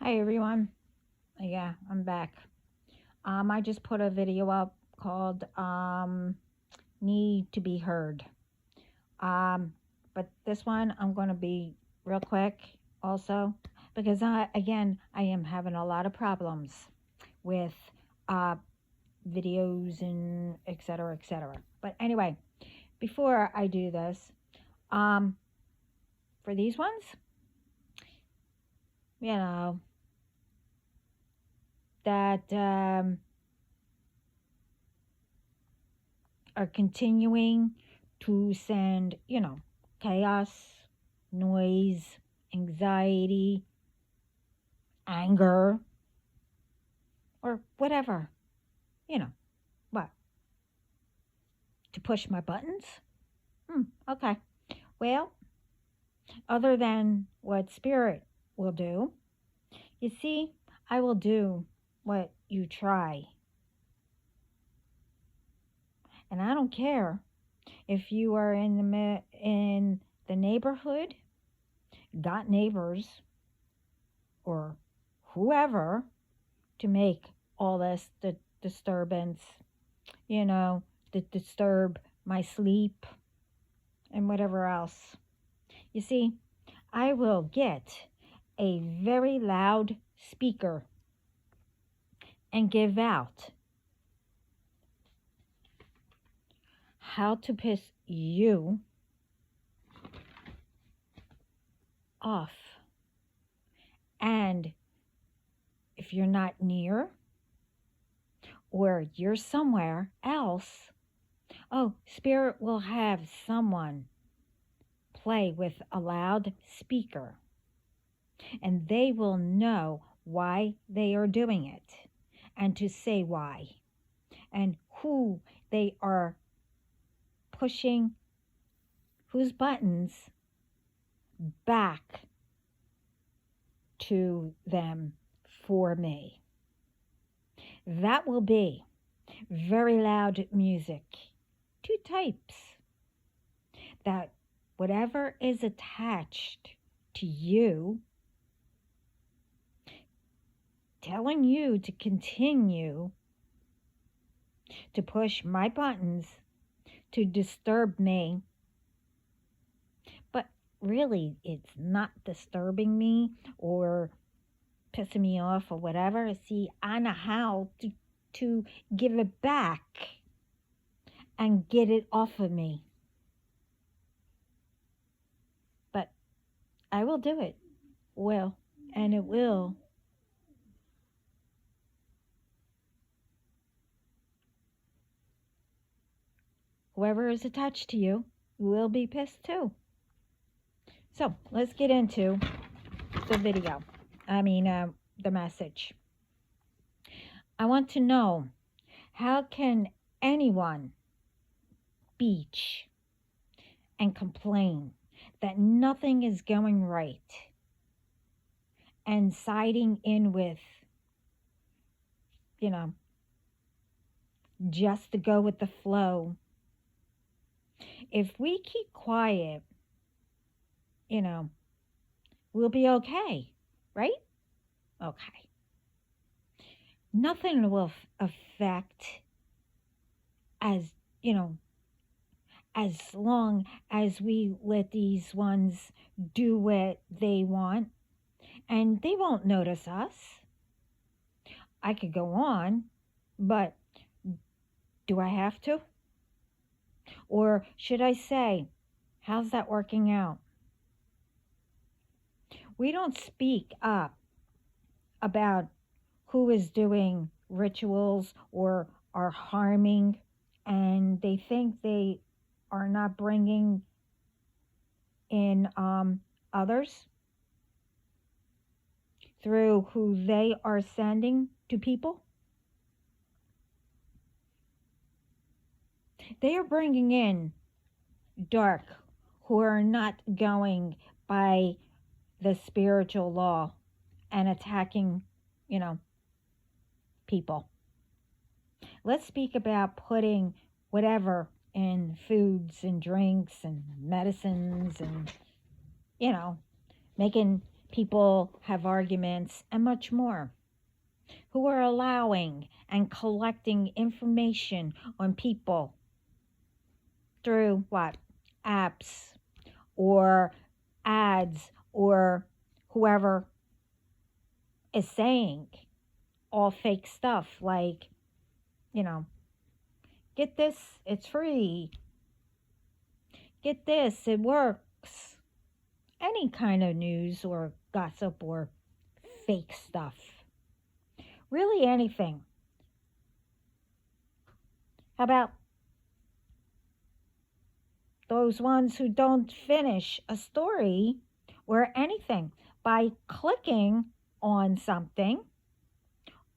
Hi everyone. Yeah, I'm back. I just put a video up called Need to Be Heard. Um, but this one I'm going to be real quick also because I am having a lot of problems with uh videos and etc etc. But anyway, before I do this, um for these ones, you know, that are continuing to send, chaos, noise, anxiety, anger, or whatever, you know, what, to push my buttons? Okay. Well, other than what spirit will do, you see, I will do what you try. And I don't care if you are in in the neighborhood, got neighbors, or whoever to make all this disturbance, you know, to disturb my sleep and whatever else. You see, I will get a very loud speaker and give out how to piss you off. And if you're not near or you're somewhere else, oh, Spirit will have someone play with a loud speaker and they will know why they are doing it and to say why and who they are pushing, whose buttons back to them for me. That will be very loud music. Two types that whatever is attached to you, telling you to continue to push my buttons to disturb me. But really, it's not disturbing me or pissing me off or whatever. See, I know how to give it back and get it off of me. But I will do it. Well, and it will. Whoever is attached to you will be pissed too. So let's get into the video. The message. I want to know, how can anyone beach and complain that nothing is going right and siding in with, you know, just to go with the flow? If we keep quiet, you know, we'll be okay, right? Okay. Nothing will affect as, you know, as long as we let these ones do what they want and they won't notice us. I could go on, but do I have to? Or should I say, how's that working out? We don't speak up about who is doing rituals or are harming, and they think they are not bringing in others through who they are sending to people. They are bringing in dark who are not going by the spiritual law and attacking, you know, people. Let's speak about putting whatever in foods and drinks and medicines and, you know, making people have arguments, and much more, who are allowing and collecting information on people through what? Apps or ads or whoever is saying all fake stuff like, you know, get this, it's free. Get this, it works. Any kind of news or gossip or fake stuff. Really anything. How about those ones who don't finish a story or anything by clicking on something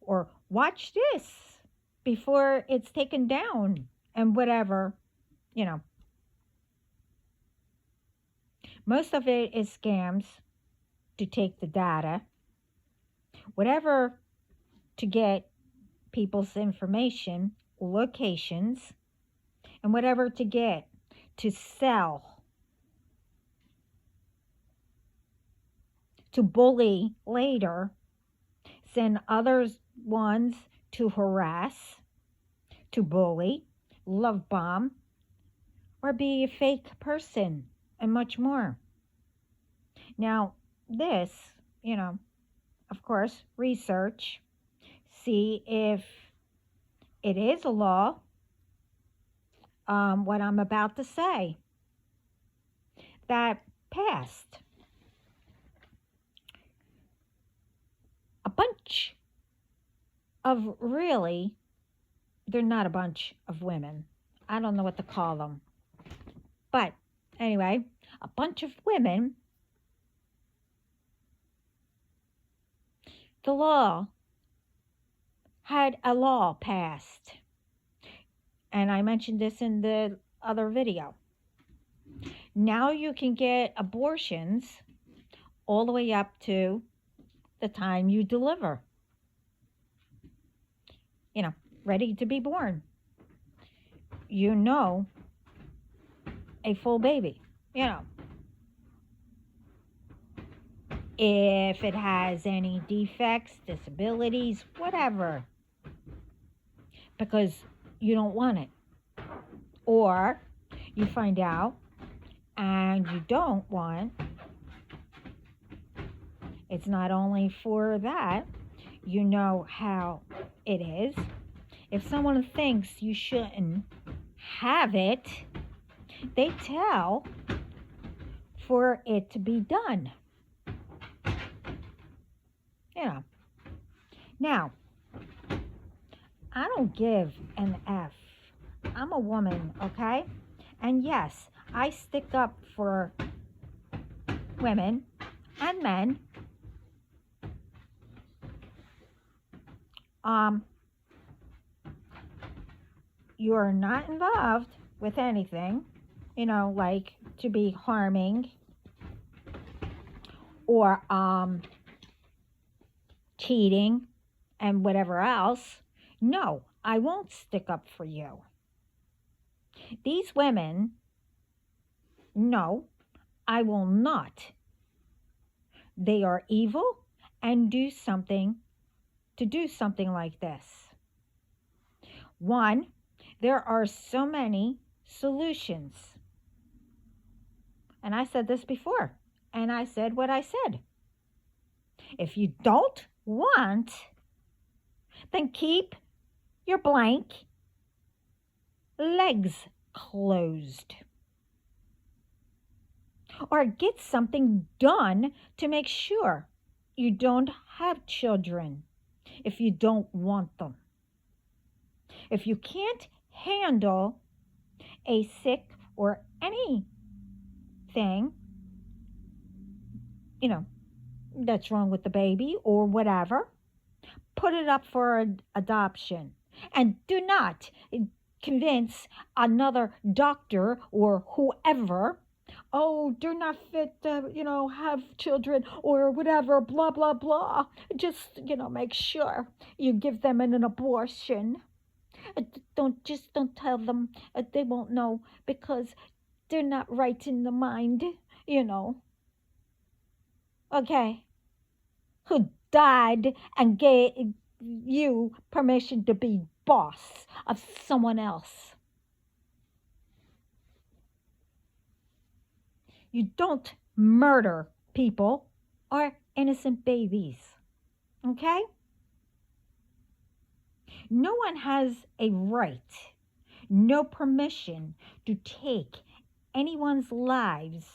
or watch this before it's taken down and whatever, you know. Most of it is scams to take the data, whatever, to get people's information, locations, and whatever to get to sell, to bully later, send others ones to harass, to bully, love bomb, or be a fake person, and much more. Now, this, of course, research, see if it is a law, what I'm about to say, that passed. A bunch of really, they're not a bunch of women. I don't know what to call them. But anyway, a bunch of women, the law had a law passed. And I mentioned this in the other video. Now you can get abortions all the way up to the time you deliver. Ready to be born. A full baby. If it has any defects, disabilities, whatever. Because you don't want it. Or you find out and you don't want. It's not only for that. You know how it is. If someone thinks you shouldn't have it, they tell for it to be done. Now, I don't give an F. I'm a woman, okay? And yes, I stick up for women and men. You're not involved with anything, like to be harming or cheating and whatever else. No, I won't stick up for you. These women, no, I will not. They are evil and do something like this. One, there are so many solutions. And I said this before, and I said what I said. If you don't want, then keep your blank legs closed. Or get something done to make sure you don't have children if you don't want them. If you can't handle a sick or anything, that's wrong with the baby or whatever, put it up for adoption. And do not convince another doctor or whoever, oh, they're not fit to, have children or whatever, blah, blah, blah. Just, make sure you give them an abortion. Don't tell them. They won't know because they're not right in the mind, Okay. who died and gave you permission to be boss of someone else. You don't murder people or innocent babies. Okay? No one has a right, no permission to take anyone's lives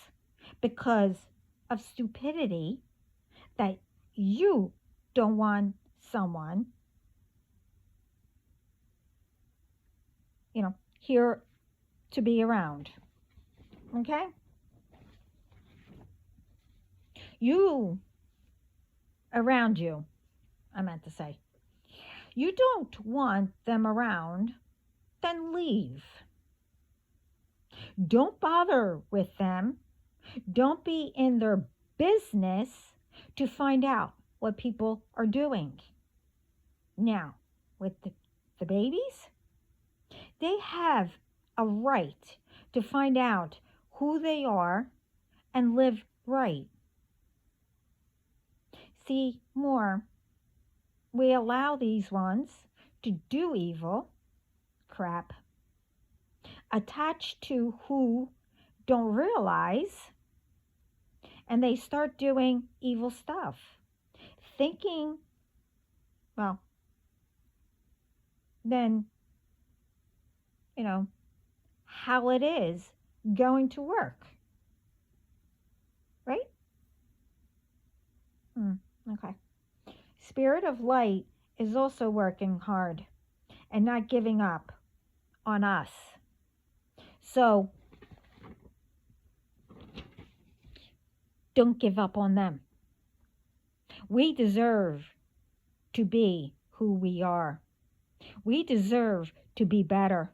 because of stupidity that you don't want someone, here to be around. Okay? You, around you, I meant to say. You don't want them around, then leave. Don't bother with them. Don't be in their business to find out what people are doing. Now, with the babies, they have a right to find out who they are and live right. See, more, we allow these ones to do evil crap attached to who don't realize, and they start doing evil stuff, thinking, well, then, how it is going to work. Right? Okay. Spirit of light is also working hard and not giving up on us. So, don't give up on them. We deserve to be who we are. We deserve to be better,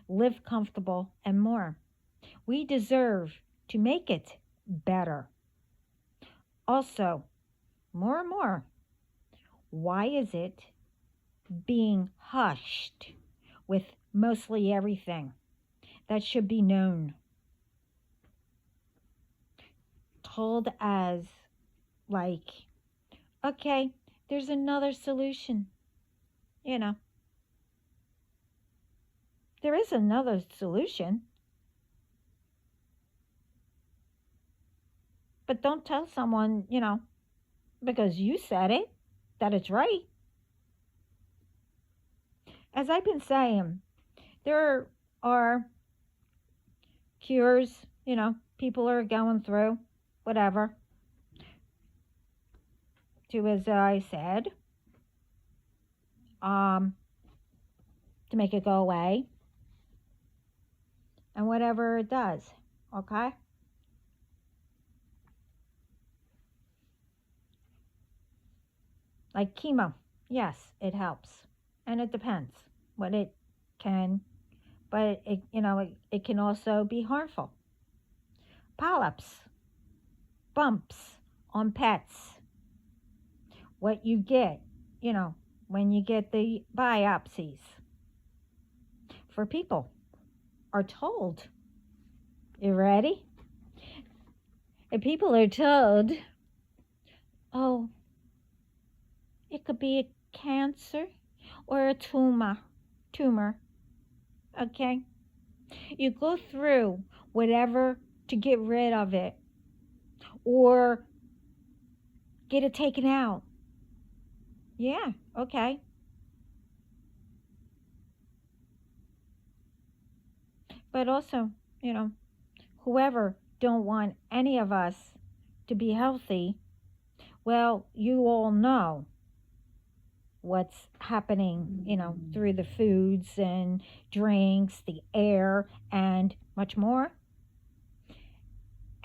live comfortable, and more. We deserve to make it better. Also, more and more, why is it being hushed with mostly everything that should be known? Told as like, okay, there's another solution. There is another solution. But don't tell someone, because you said it, that it's right. As I've been saying, there are cures, people are going through, whatever, to, as I said, to make it go away, and whatever it does, okay? Like chemo, yes, it helps, and it depends what it can, but it can also be harmful. Polyps, bumps on pets, what you get, when you get the biopsies. For people are told, you ready? If people are told, oh, it could be a cancer or a tumor, okay? You go through whatever to get rid of it or get it taken out. Yeah, okay. But also, whoever don't want any of us to be healthy, well, you all know what's happening, through the foods and drinks, the air, and much more.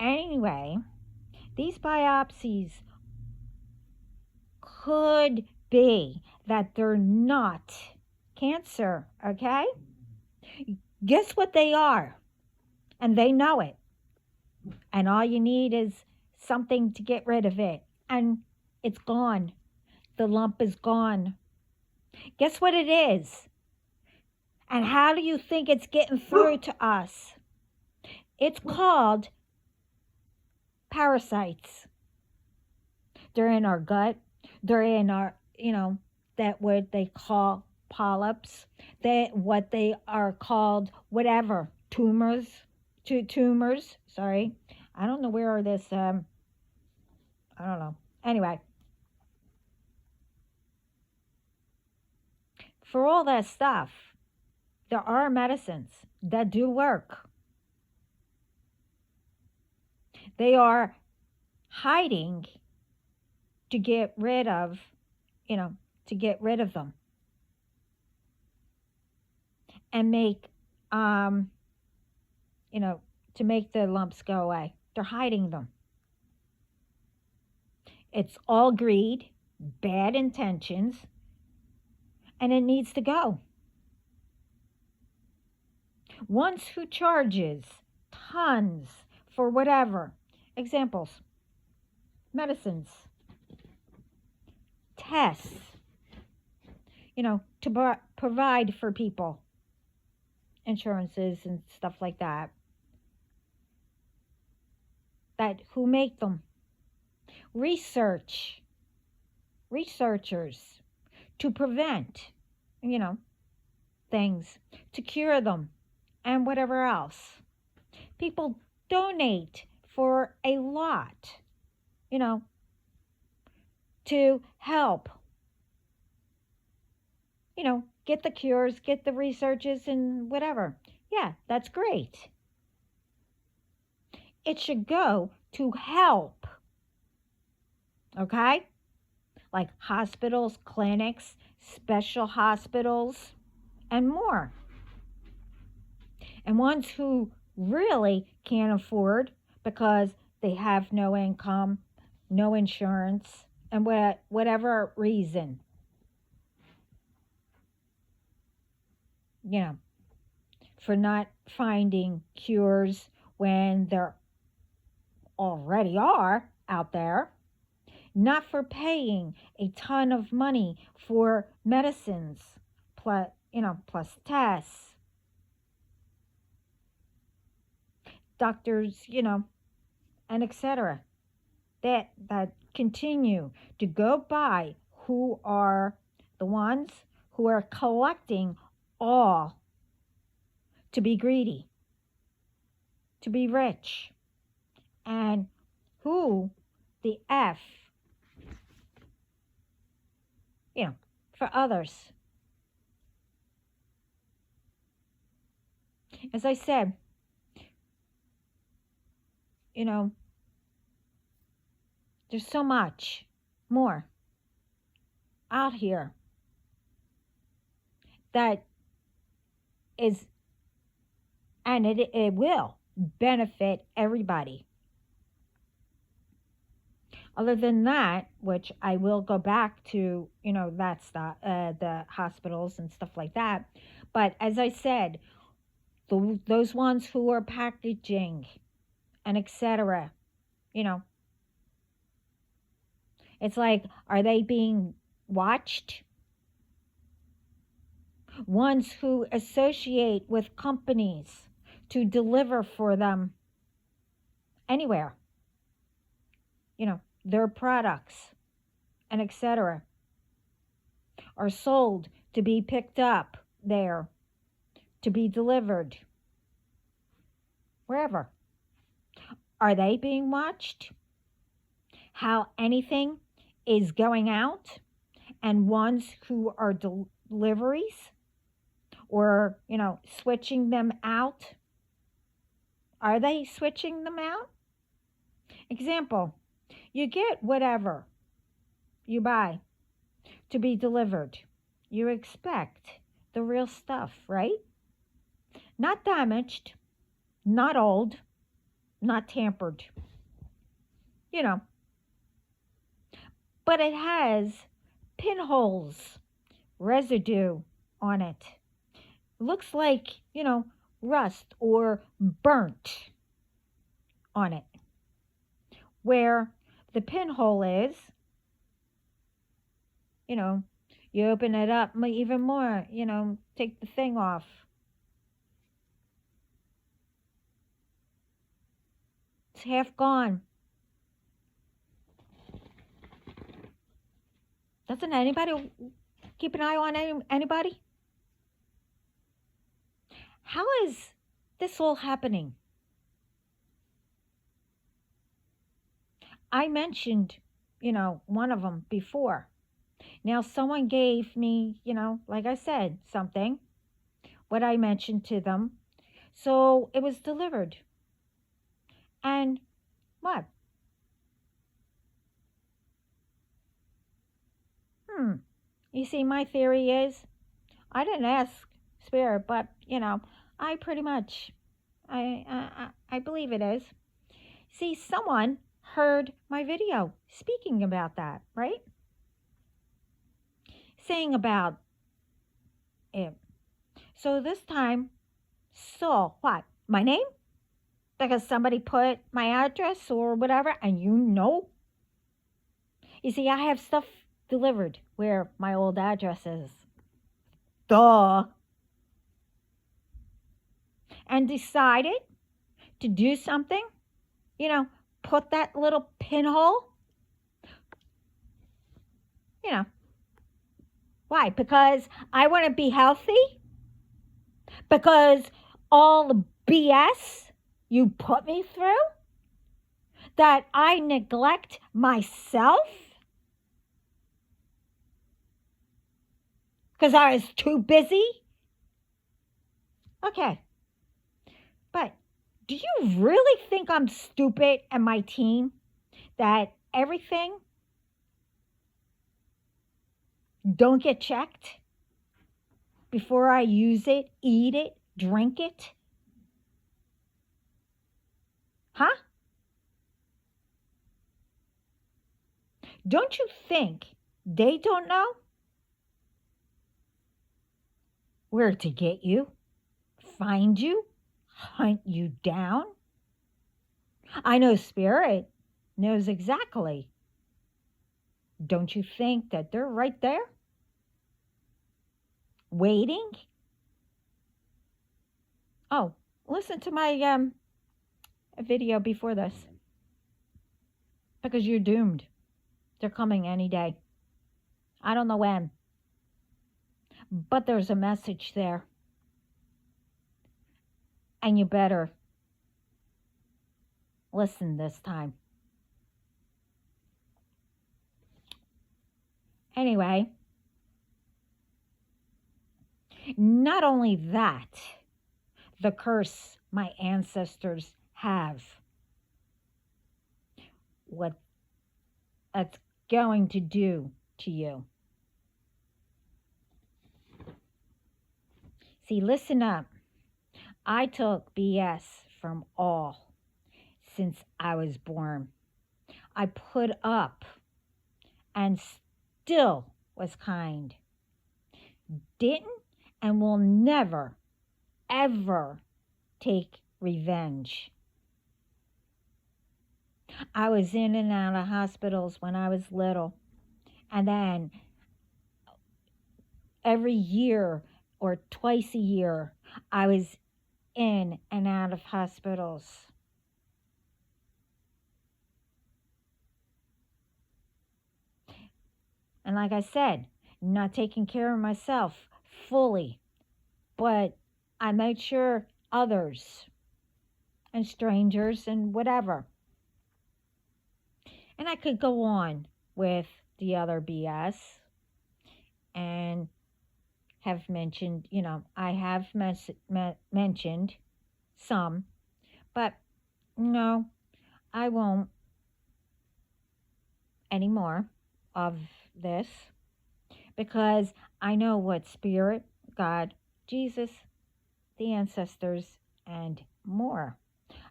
Anyway, these biopsies could be that they're not cancer, okay? Guess what they are? And they know it. And all you need is something to get rid of it. And it's gone. The lump is gone. Guess what it is? And how do you think it's getting through to us? It's called parasites. They're in our gut. They're in our, that what they call polyps. What they are called, whatever, tumors. Sorry, I don't know where this. I don't know. Anyway, for all that stuff, there are medicines that do work. They are hiding to get rid of, you know, to get rid of them and make, um, to make the lumps go away. They're hiding them. It's all greed, bad intentions, and it needs to go. Ones who charges tons for whatever. Examples: medicines, tests, to provide for people, insurances and stuff like that. That who make them? Researchers to prevent, things, to cure them, and whatever else. People donate for a lot, to help, get the cures, get the researches, and whatever. Yeah, that's great. It should go to help, okay? Like hospitals, clinics, special hospitals, and more. And ones who really can't afford because they have no income, no insurance, and whatever reason, for not finding cures when there already are out there, not for paying a ton of money for medicines, plus tests, doctors, and etc. That continue to go by, who are the ones who are collecting all to be greedy, to be rich, and who the F, for others. As I said, there's so much more out here that is, and it will benefit everybody. Other than that, which I will go back to, that stuff, the hospitals and stuff like that. But as I said, those ones who are packaging and etc., it's like, are they being watched? Ones who associate with companies to deliver for them anywhere, their products and etc., are sold to be picked up there, to be delivered wherever. Are they being watched? How anything is going out, and ones who are deliveries or, switching them out, are they switching them out? Example: you get whatever you buy to be delivered. You expect the real stuff, right? Not damaged, not old, not tampered, but it has pinholes, residue on it. Looks like, rust or burnt on it. Where the pinhole is, you open it up even more, take the thing off. It's half gone. Doesn't anybody keep an eye on anybody? How is this all happening? I mentioned, one of them before. Now, someone gave me, like I said, something, what I mentioned to them. So it was delivered. And what? Hmm. You see, my theory is I didn't ask Spirit, but, I pretty much, I believe it is. See, someone heard my video speaking about that, right? Saying about it. So this time, saw what? My name? Because somebody put my address or whatever, and You see, I have stuff delivered where my old address is. Duh. And decided to do something, put that little pinhole, you know. Why? Because I want to be healthy? Because all the BS you put me through? That I neglect myself? Because I was too busy? Okay. But do you really think I'm stupid and my team? That everything don't get checked before I use it, eat it, drink it? Huh? Don't you think they don't know where to get you, find you, hunt you down? I know Spirit knows exactly. Don't you think that they're right there? Waiting? Oh, listen to my video before this. Because you're doomed. They're coming any day. I don't know when. But there's a message there. And you better listen this time. Anyway, not only that, the curse my ancestors have, what that's going to do to you. See, listen up. I took BS from all since I was born. I put up and still was kind. Didn't and will never, ever take revenge. I was in and out of hospitals when I was little. And then every year or twice a year, I was in and out of hospitals. And like I said, not taking care of myself fully, but I made sure others and strangers and whatever. And I could go on with the other BS and have mentioned, I have mentioned some, but no, I won't anymore of this because I know what Spirit, God, Jesus, the ancestors, and more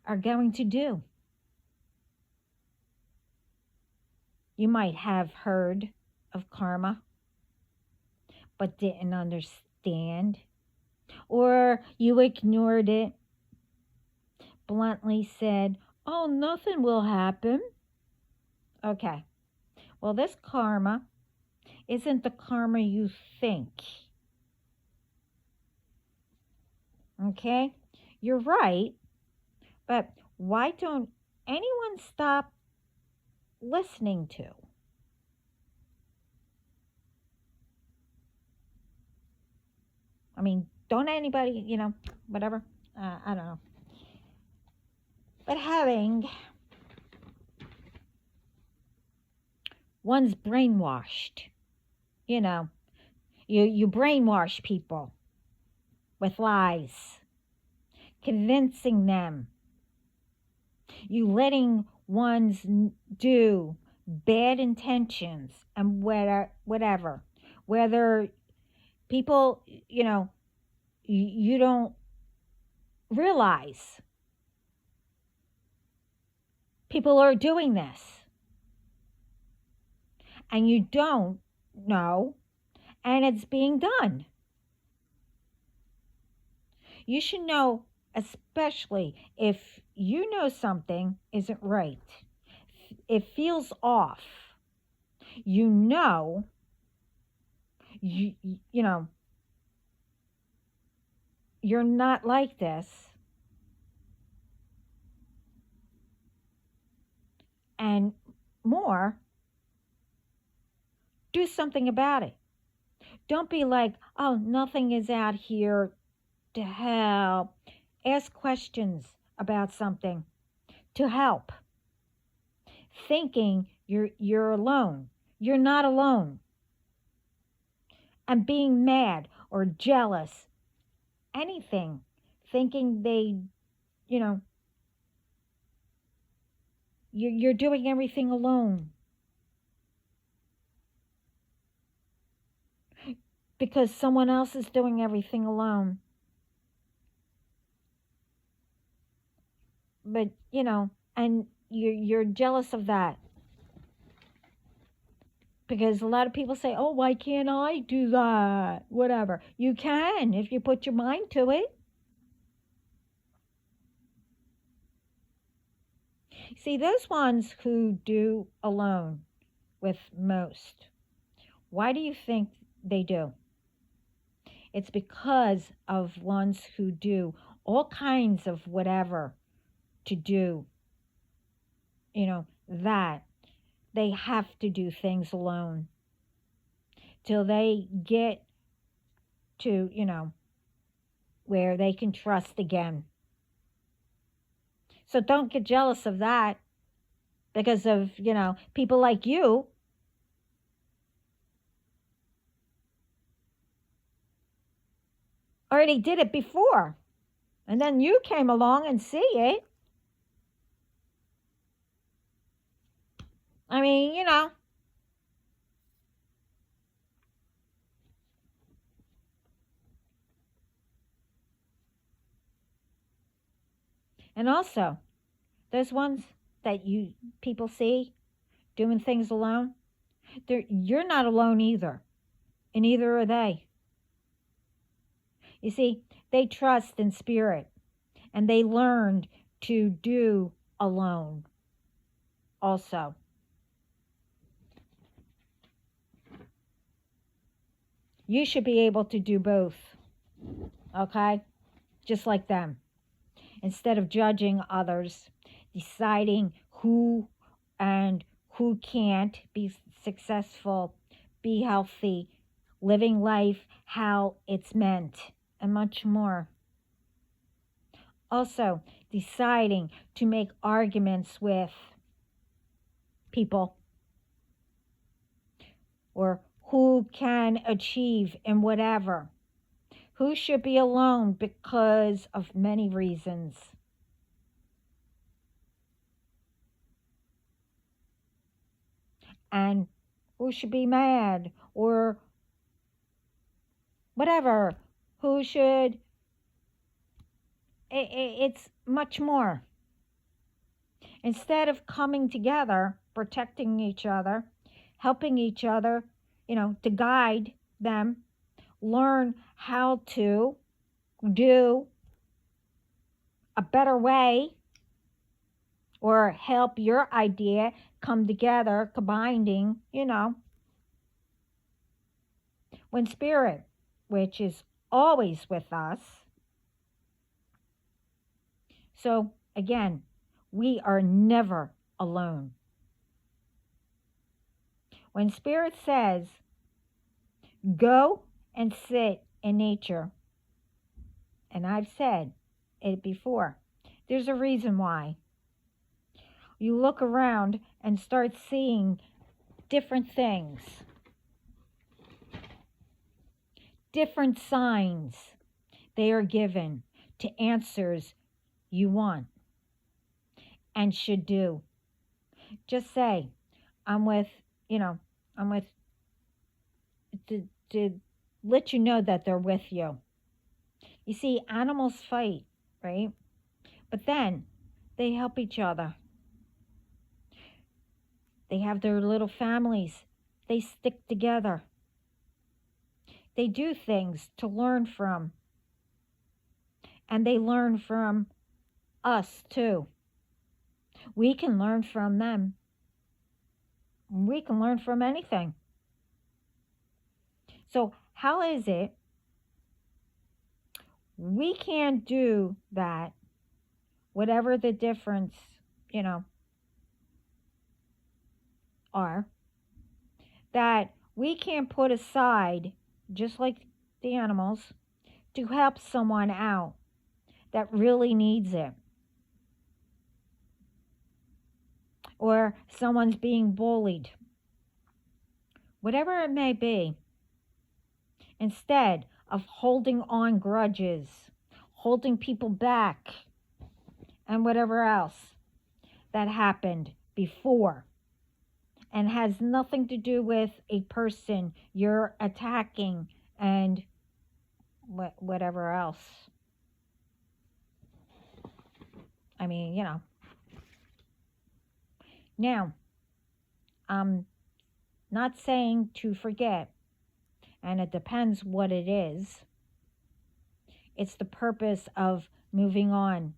are going to do. You might have heard of karma, but didn't understand, or you ignored it, bluntly said, oh, nothing will happen. Okay, well, this karma isn't the karma you think. Okay, you're right, but why don't anyone stop listening to I mean, don't anybody, whatever. I don't know. But having one's brainwashed, you know, you brainwash people with lies, convincing them. You letting ones do bad intentions and whatever. Whether people, you don't realize people are doing this and you don't know, and it's being done. You should know, especially if you know something isn't right, it feels off. You know, you know, you're not like this, and more, do something about it. Don't be like, oh, nothing is out here to help. Ask questions about something to help. Thinking you're alone. You're not alone. And being mad or jealous, anything, thinking they, you know, you're doing everything alone. Because someone else is doing everything alone. But, and you're jealous of that. Because a lot of people say, oh, why can't I do that? Whatever. You can if you put your mind to it. See, those ones who do alone with most, why do you think they do? It's because of ones who do all kinds of whatever to do, that they have to do things alone till they get to, where they can trust again. So don't get jealous of that because of, people like you. Already did it before. And then you came along and see it. I mean, And also, those ones that you people see doing things alone, you're not alone either. And neither are they. You see, they trust in spirit and they learned to do alone also. You should be able to do both, okay? Just like them. Instead of judging others, deciding who and who can't be successful, be healthy, living life how it's meant, and much more. Also, deciding to make arguments with people or who can achieve in whatever. Who should be alone because of many reasons. And who should be mad or whatever. Who should. It's much more. Instead of coming together, protecting each other, helping each other, to guide them, learn how to do a better way or help your idea come together, combining, when spirit, which is always with us. So again, we are never alone. When spirit says, go and sit in nature, and I've said it before, there's a reason why. You look around and start seeing different things, different signs they are given to answers you want and should do. Just say, I'm with, I'm with, to let you know that they're with you. You see, animals fight, right? But then they help each other. They have their little families. They stick together. They do things to learn from. And they learn from us too. We can learn from them. We can learn from anything. So how is it we can't do that, whatever the difference, are, that we can't put aside, just like the animals, to help someone out that really needs it? Or someone's being bullied. Whatever it may be. Instead of holding on grudges, holding people back, and whatever else that happened before and has nothing to do with a person you're attacking and whatever else. I mean, Now, I'm not saying to forget, and it depends what it is. It's the purpose of moving on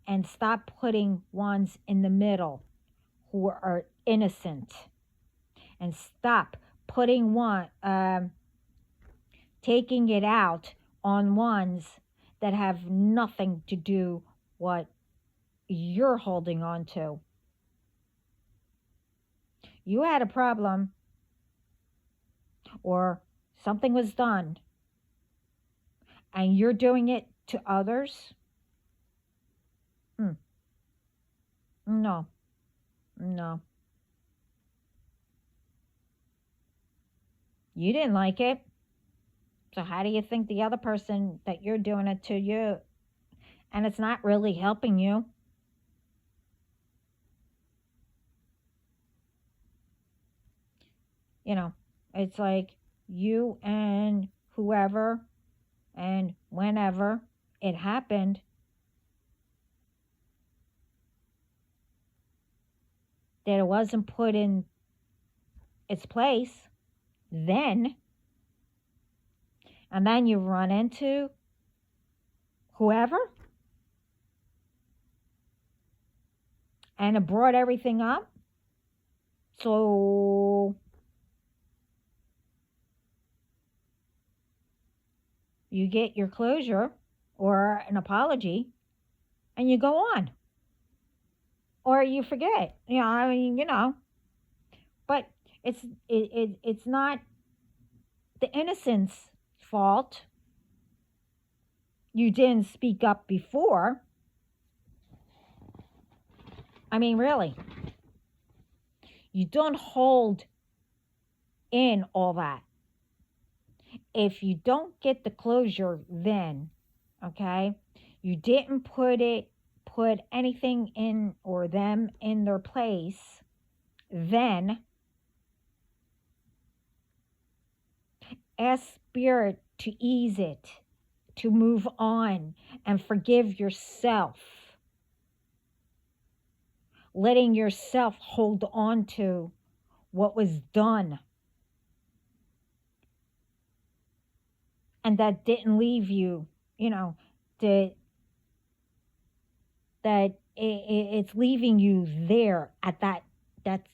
and stop putting ones in the middle who are innocent, and stop putting taking it out on ones that have nothing to do what you're holding on to. You had a problem, or something was done, and you're doing it to others? No. You didn't like it. So how do you think the other person that you're doing it to you, and it's not really helping you? It's like you and whoever and whenever it happened, that it wasn't put in its place then, and then you run into whoever and it brought everything up. So you get your closure or an apology and you go on. Or you forget. But it's not the innocent's fault. You didn't speak up before. I mean, really. You don't hold in all that. If you don't get the closure then, okay, you didn't put anything in or them in their place, then ask Spirit to ease it, to move on and forgive yourself. Letting yourself hold on to what was done and that didn't leave you, that it's leaving you there at that's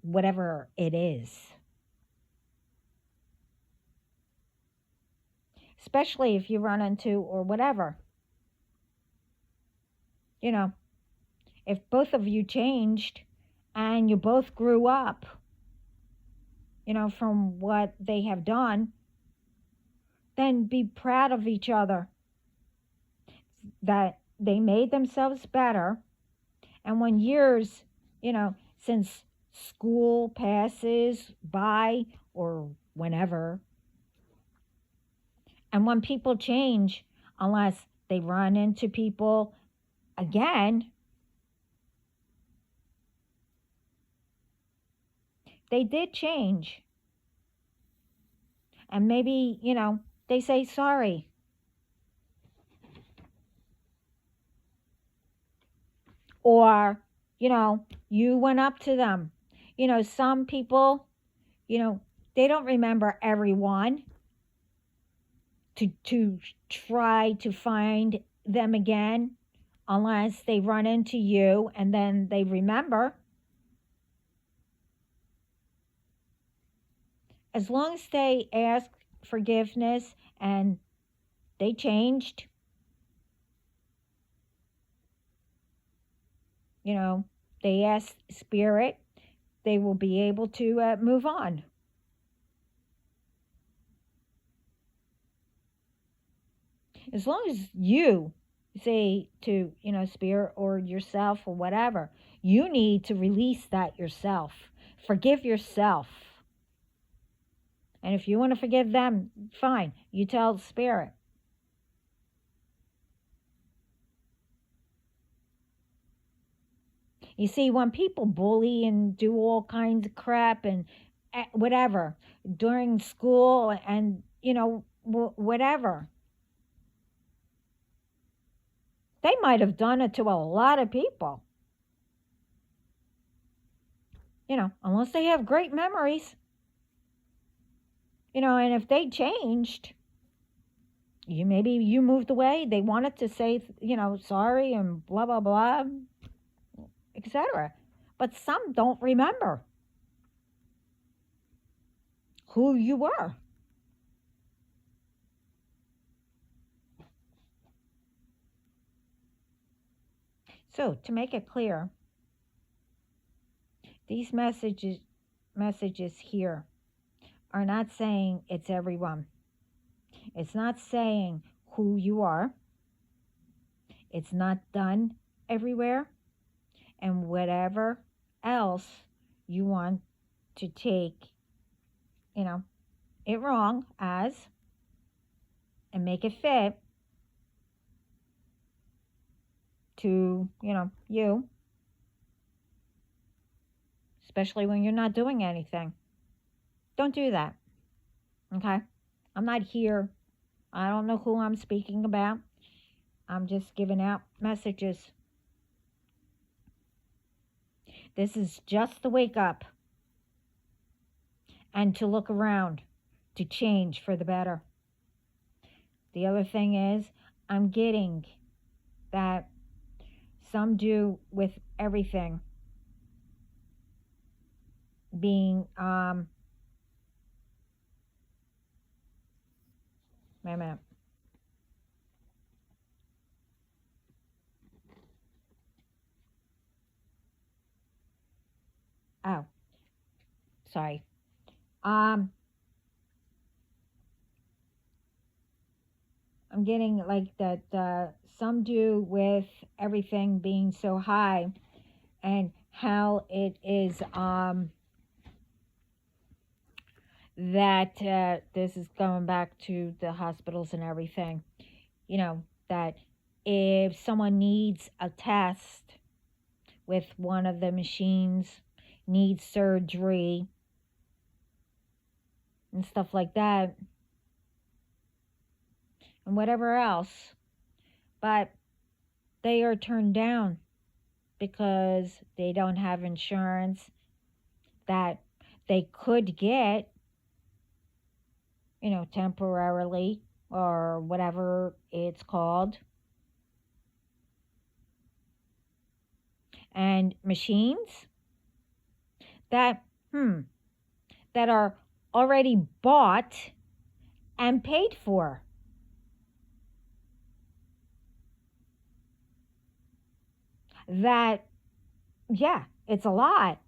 whatever it is. Especially if you run into or whatever. If both of you changed and you both grew up, from what they have done, then be proud of each other that they made themselves better. And when years, since school passes by or whenever, and when people change, unless they run into people again, they did change. And maybe, they say sorry. Or, you went up to them. Some people, they don't remember everyone to try to find them again unless they run into you and then they remember. As long as they ask forgiveness and they changed, they ask spirit, they will be able to move on. As long as you say to, spirit or yourself or whatever, you need to release that yourself. Forgive yourself. And if you want to forgive them, fine. You tell spirit. You see, when people bully and do all kinds of crap and whatever during school and, whatever, they might have done it to a lot of people. Unless they have great memories. And if they changed, maybe you moved away, they wanted to say, sorry and blah, blah, blah, etc. But some don't remember who you were. So, to make it clear, these messages here are not saying it's everyone. It's not saying who you are. It's not done everywhere. And whatever else you want to take, it wrong as and make it fit to, you, especially when you're not doing anything. Don't do that. Okay? I'm not here. I don't know who I'm speaking about. I'm just giving out messages. This is just to wake up and to look around, to change for the better. The other thing is, I'm getting that some do with everything being, wait a minute. Oh, sorry. I'm getting like that some do with everything being so high and how it is that this is going back to the hospitals and everything, that if someone needs a test with one of the machines, needs surgery and stuff like that, and whatever else, but they are turned down because they don't have insurance that they could get, temporarily or whatever it's called. And machines that are already bought and paid for. That, yeah, it's a lot,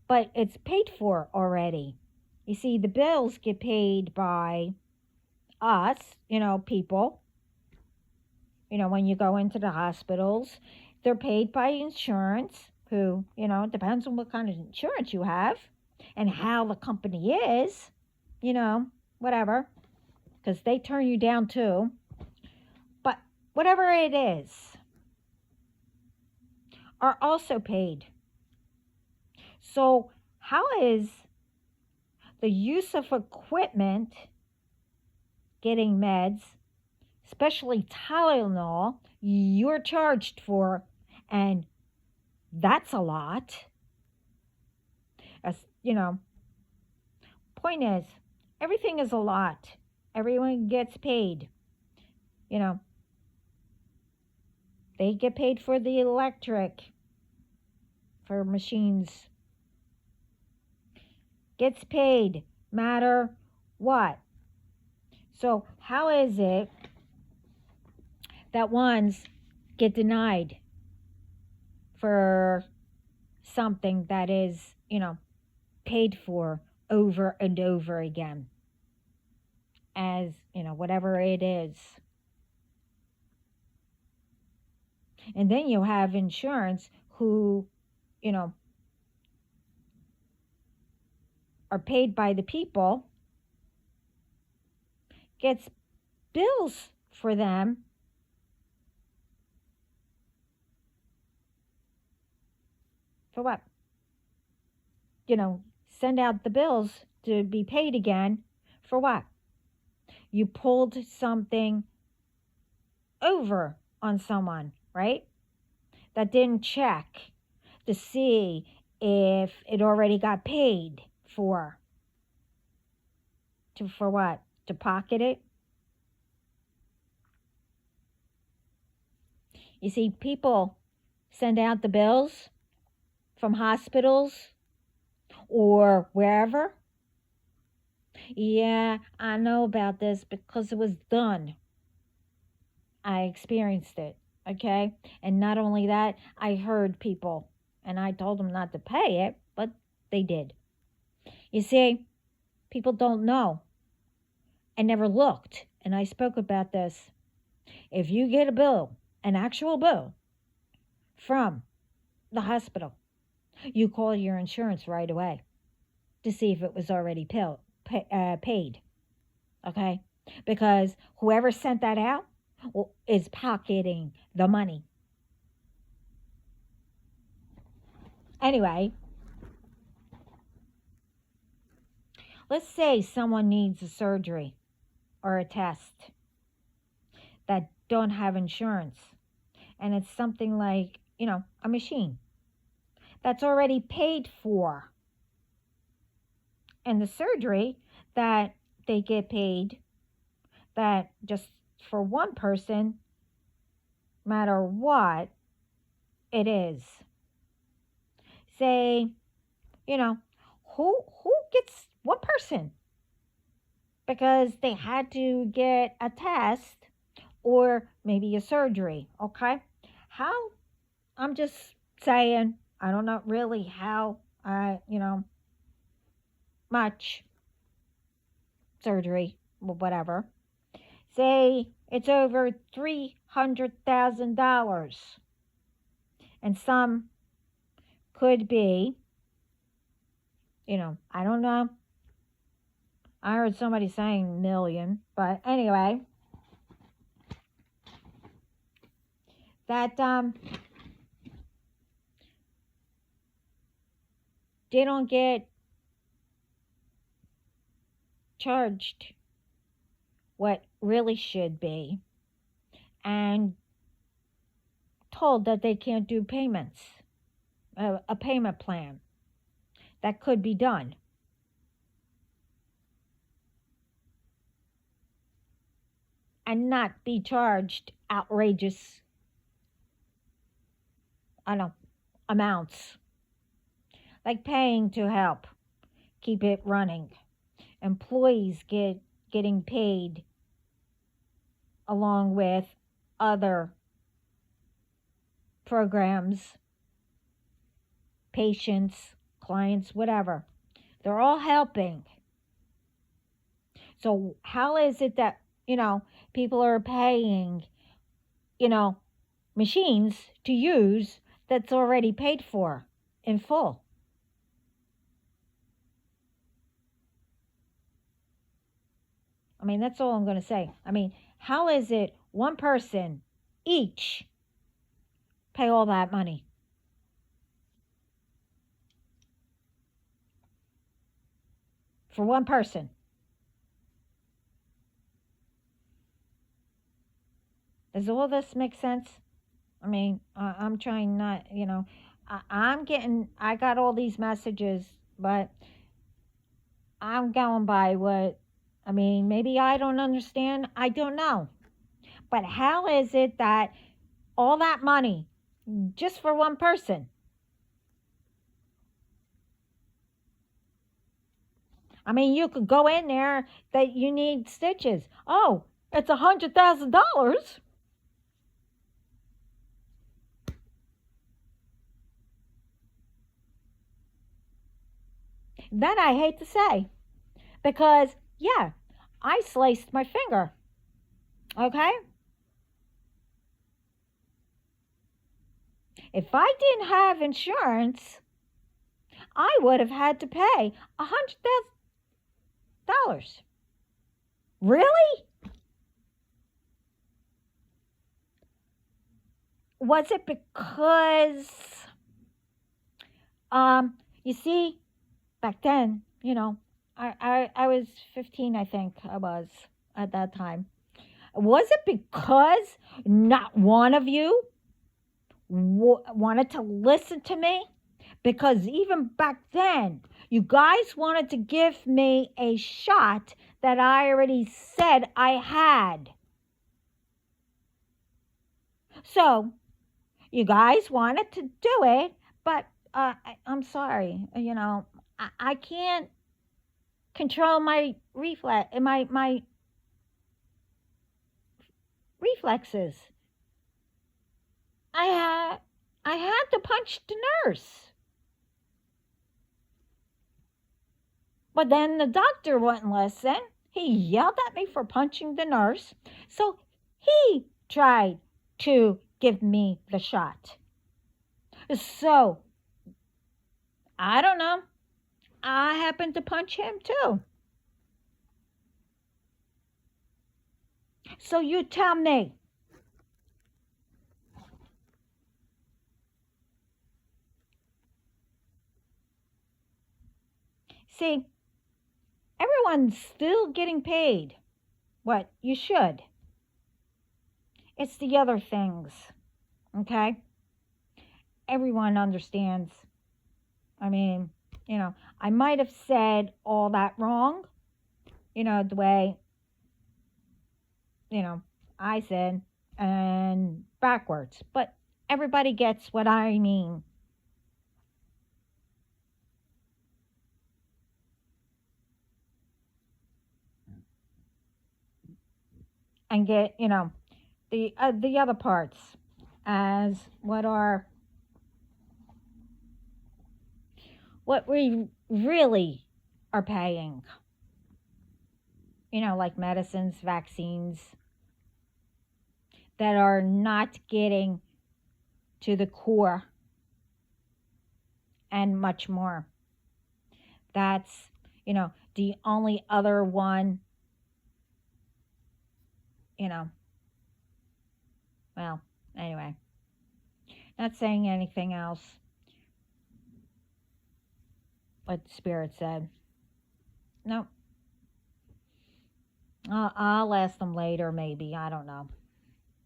but it's paid for already. You see, the bills get paid by us, people. when you go into the hospitals, they're paid by insurance, who, depends on what kind of insurance you have and how the company is, you know, whatever, because they turn you down too. But whatever it is, are also paid. So, how is the use of equipment, getting meds, especially Tylenol, you're charged for, and that's a lot? As point is, everything is a lot. Everyone gets paid. You know, they get paid for the electric, for machines. Gets paid, matter what. So, how is it that ones get denied for something that is, paid for over and over again, as, whatever it is? And then you have insurance who, are paid by the people, gets bills for them, for what? Send out the bills to be paid again for what? You pulled something over on someone, right? That didn't check to see if it already got paid for. For what? To pocket it? You see, people send out the bills from hospitals or wherever. Yeah, I know about this because it was done. I experienced it, okay? And not only that, I heard people, and I told them not to pay it, but they did. You see, people don't know. I never looked, and I spoke about this. If you get a bill, an actual bill from the hospital, you call your insurance right away to see if it was already paid, okay? Because whoever sent that out is pocketing the money. Anyway, let's say someone needs a surgery or a test that don't have insurance, and it's something like, a machine that's already paid for, and the surgery that they get paid, that just for one person, matter what it is. Say, who gets one person because they had to get a test or maybe a surgery, okay? How? I'm just saying, I don't know really how much surgery or whatever. Say it's over $300,000, and some could be, I don't know. I heard somebody saying million, but anyway, that they don't get charged what really should be, and told that they can't do payments, a payment plan that could be done. And not be charged outrageous, amounts, like paying to help keep it running. Employees getting paid along with other programs, patients, clients, whatever. They're all helping. So how is it that, people are paying you know, machines to use that's already paid for in full. I mean, that's all I'm going to say. I mean, how is it one person each pay all that money? For one person. Does all this make sense? I mean, I'm trying not, I got all these messages, but I'm going by what, I mean, maybe I don't understand. I don't know. But how is it that all that money just for one person? I mean, you could go in there that you need stitches. Oh, it's $100,000. That I hate to say because, yeah, I sliced my finger. Okay? If I didn't have insurance, I would have had to pay $100,000. Really? Was it because, you see, back then, I was 15, I think I was at that time. Was it because not one of you wanted to listen to me? Because even back then, you guys wanted to give me a shot that I already said I had. So, you guys wanted to do it, but I'm sorry, I can't control my reflexes. I had I had to punch the nurse. But then the doctor wouldn't listen. He yelled at me for punching the nurse. So he tried to give me the shot. So, I don't know. I happened to punch him too. So you tell me. See, everyone's still getting paid. What you should. It's the other things, okay? Everyone understands. I mean, I might have said all that wrong, the way, I said, and backwards. But everybody gets what I mean. And get, the other parts as what we really are paying. Like medicines, vaccines that are not getting to the core and much more. That's, the only other one, well, anyway, not saying anything else. What Spirit said. No. I'll ask them later, maybe. I don't know.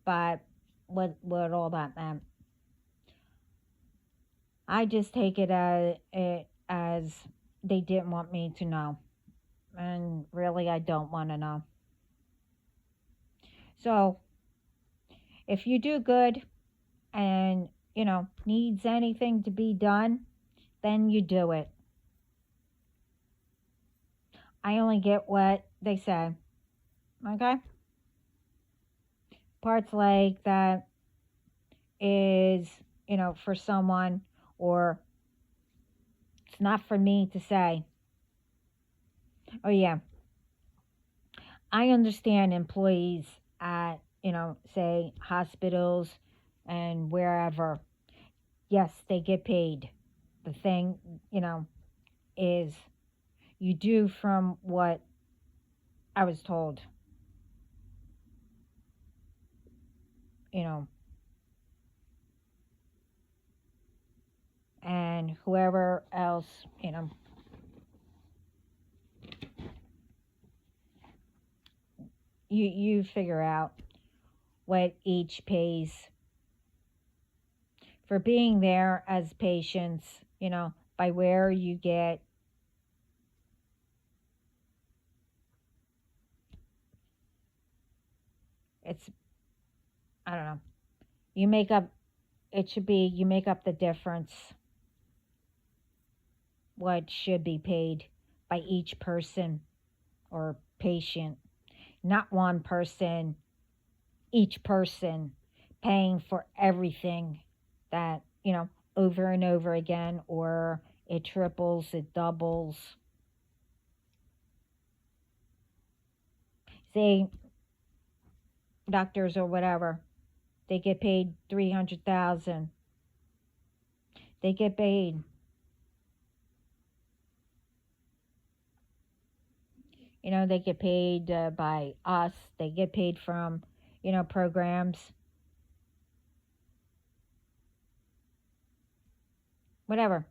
But what all that meant. I just take it as they didn't want me to know. And really, I don't want to know. So, if you do good and, needs anything to be done, then you do it. I only get what they say. Okay? Parts like that is, for someone, or it's not for me to say. Oh, yeah. I understand employees at, say hospitals and wherever, yes, they get paid. The thing, is you do from what I was told, you know, and whoever else, you figure out what each pays for being there as patients, by where you get. It's, I don't know. You make up, it should be, you make up the difference, what should be paid by each person or patient, not one person, each person paying for everything that, over and over again, or it triples, it doubles. Say, doctors or whatever, they get paid 300,000. They get paid, they get paid by us. They get paid from, programs, whatever.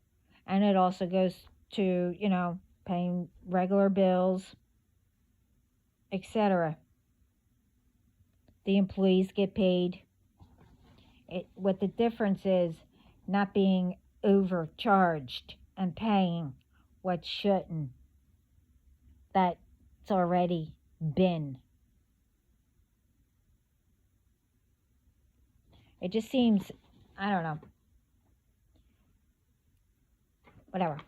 And it also goes to, paying regular bills, etc. The employees get paid. What the difference is, not being overcharged and paying what shouldn't. That's already been. It just seems, I don't know. Whatever.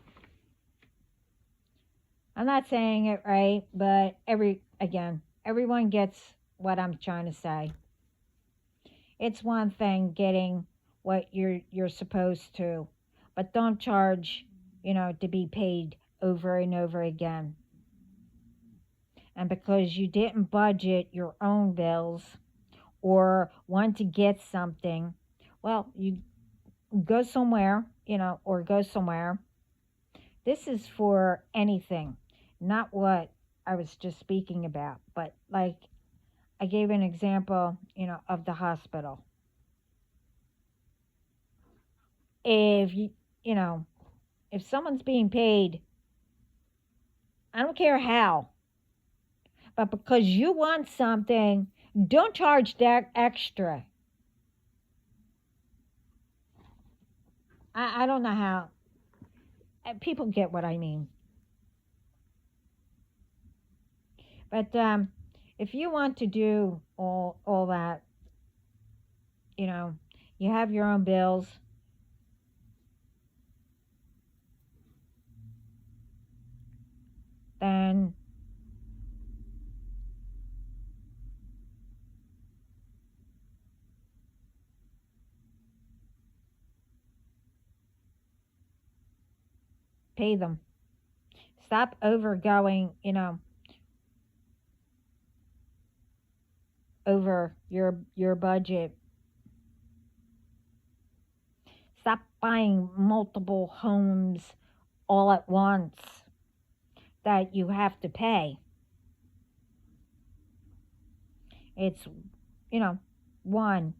I'm not saying it right, but everyone gets what I'm trying to say. It's one thing getting what you're supposed to, but don't charge, to be paid over and over again. And because you didn't budget your own bills or want to get something, well, you go somewhere, or go somewhere. This is for anything, not what I was just speaking about, but like I gave an example, of the hospital. If if someone's being paid, I don't care how, but because you want something, don't charge that extra. I don't know how. People get what I mean. But if you want to do all that, you have your own bills. Then pay them. Stop overgoing, over your budget. Stop buying multiple homes all at once that you have to pay. It's, one,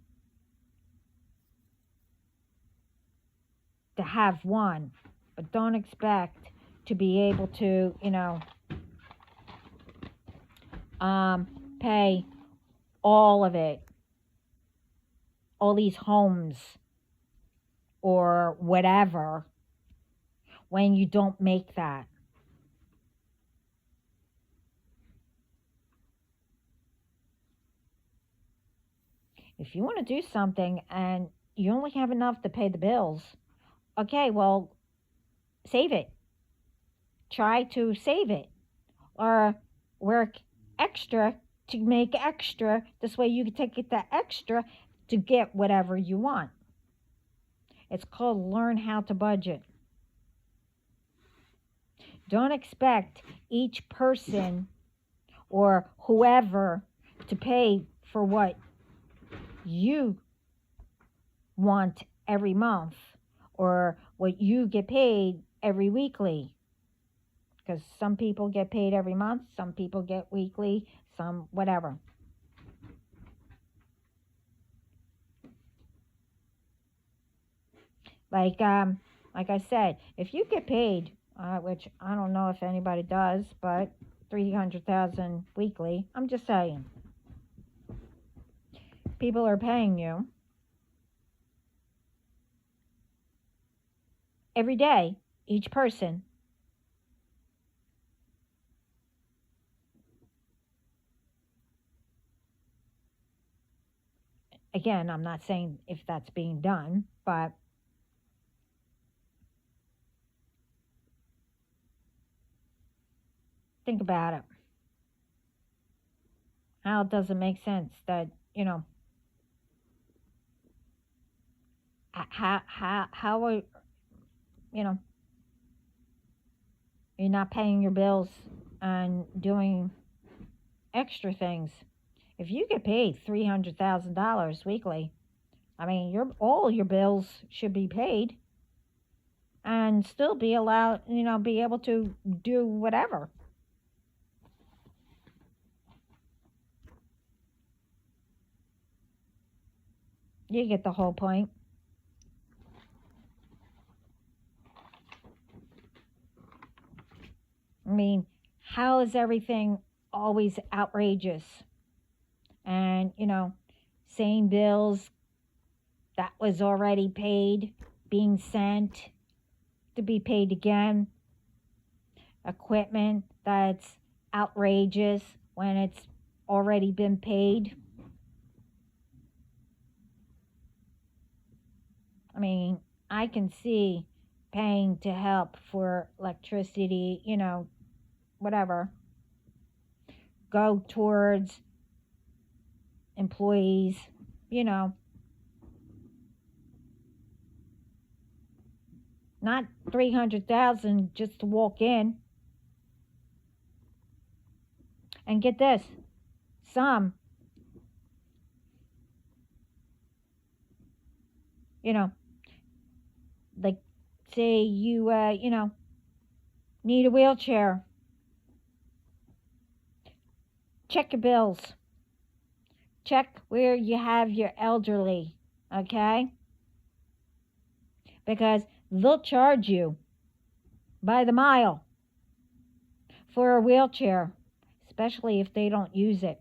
to have one, but don't expect to be able to, pay all of it, all these homes or whatever, when you don't make that. If you want to do something and you only have enough to pay the bills, okay, well, save it. Try to save it. Or work extra to make extra. This way you can take it that extra to get whatever you want. It's called learn how to budget. Don't expect each person or whoever to pay for what you want every month or what you get paid every weekly. Because some people get paid every month, some people get weekly, some whatever. Like I said, if you get paid, which I don't know if anybody does, but 300,000 weekly, I'm just saying, people are paying you every day, each person. Again, I'm not saying if that's being done, but think about it. How does it make sense that, how are, you know, you're not paying your bills and doing extra things? If you get paid $300,000 weekly, I mean, all your bills should be paid and still be allowed, be able to do whatever. You get the whole point. I mean, how is everything always outrageous? And, same bills that was already paid being sent to be paid again. Equipment that's outrageous when it's already been paid. I mean, I can see paying to help for electricity, whatever, go towards employees, not 300,000 just to walk in. And get this, some, like say you, need a wheelchair. Check your bills. Check where you have your elderly, okay? Because they'll charge you by the mile for a wheelchair, especially if they don't use it.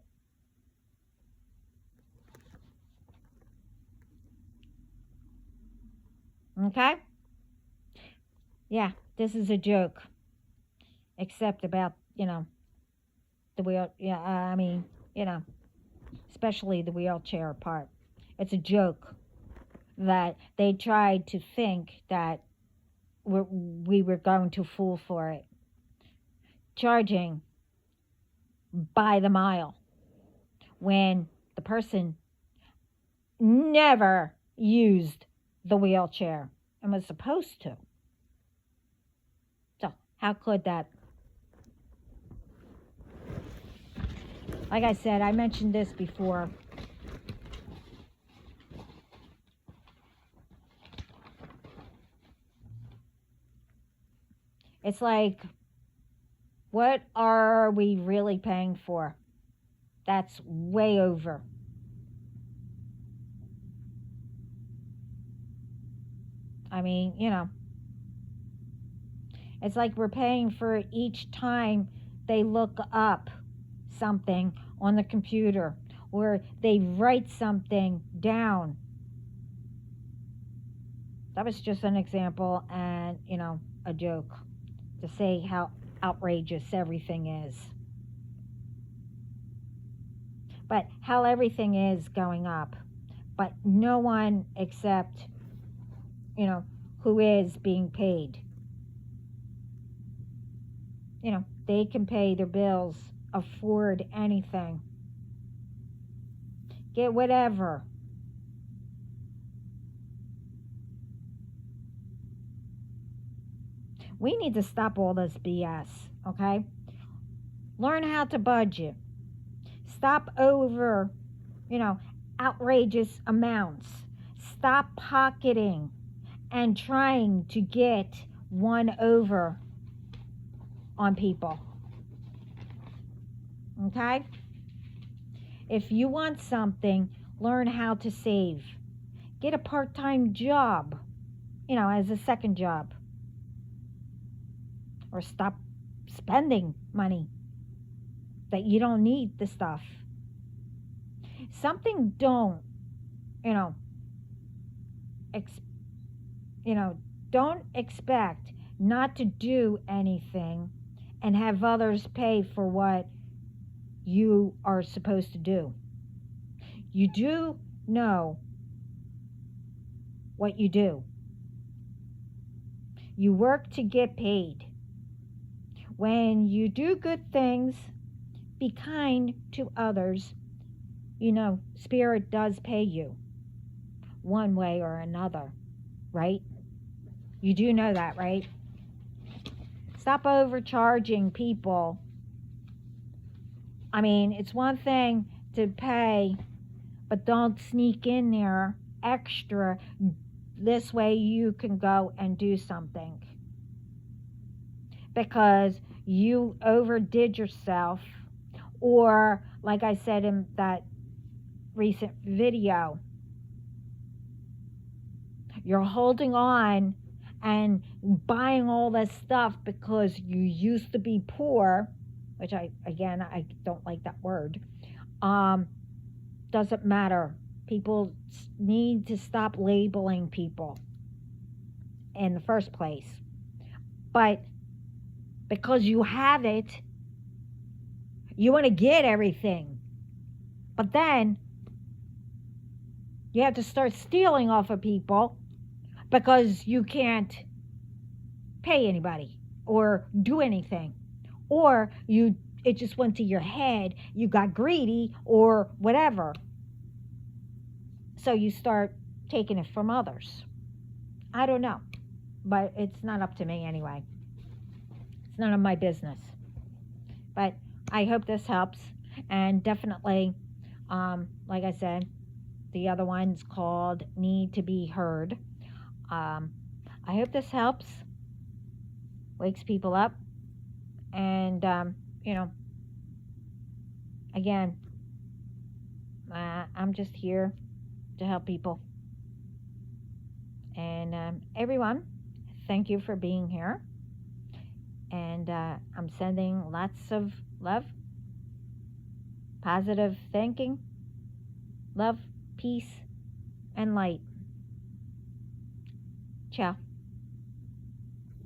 Okay? Yeah, this is a joke. Except about, the wheel, yeah, I mean, especially the wheelchair part. It's a joke that they tried to think that we were going to fall for it. Charging by the mile when the person never used the wheelchair and was supposed to. So, how could that? Like I said, I mentioned this before. It's like, what are we really paying for? That's way over. I mean, it's like we're paying for each time they look up something on the computer or they write something down. That was just an example and, a joke to say how outrageous everything is. But how everything is going up. But no one except, who is being paid. They can pay their bills, afford anything, get whatever. We need to stop all this BS, okay? Learn how to budget. Stop over, outrageous amounts. Stop pocketing and trying to get one over on people. Okay? If you want something, learn how to save. Get a part-time job, as a second job. Or stop spending money that you don't need the stuff. Something don't, you know, ex- don't expect not to do anything and have others pay for what you are supposed to do. You do know what you do. You work to get paid. When you do good things, be kind to others. Spirit does pay you one way or another, right? You do know that, right? Stop overcharging people. I mean, it's one thing to pay, but don't sneak in there extra. This way you can go and do something. Because you overdid yourself, or like I said in that recent video, you're holding on and buying all this stuff because you used to be poor, which I don't like that word. Doesn't matter. People need to stop labeling people in the first place. But because you have it, you want to get everything. But then you have to start stealing off of people because you can't pay anybody or do anything. Or it just went to your head, you got greedy or whatever. So you start taking it from others. I don't know, but it's not up to me anyway. It's none of my business. But I hope this helps. And definitely, like I said, the other one's called Need to Be Heard. I hope this helps, wakes people up. And, again, I'm just here to help people. And everyone, thank you for being here. And I'm sending lots of love, positive thinking, love, peace, and light. Ciao.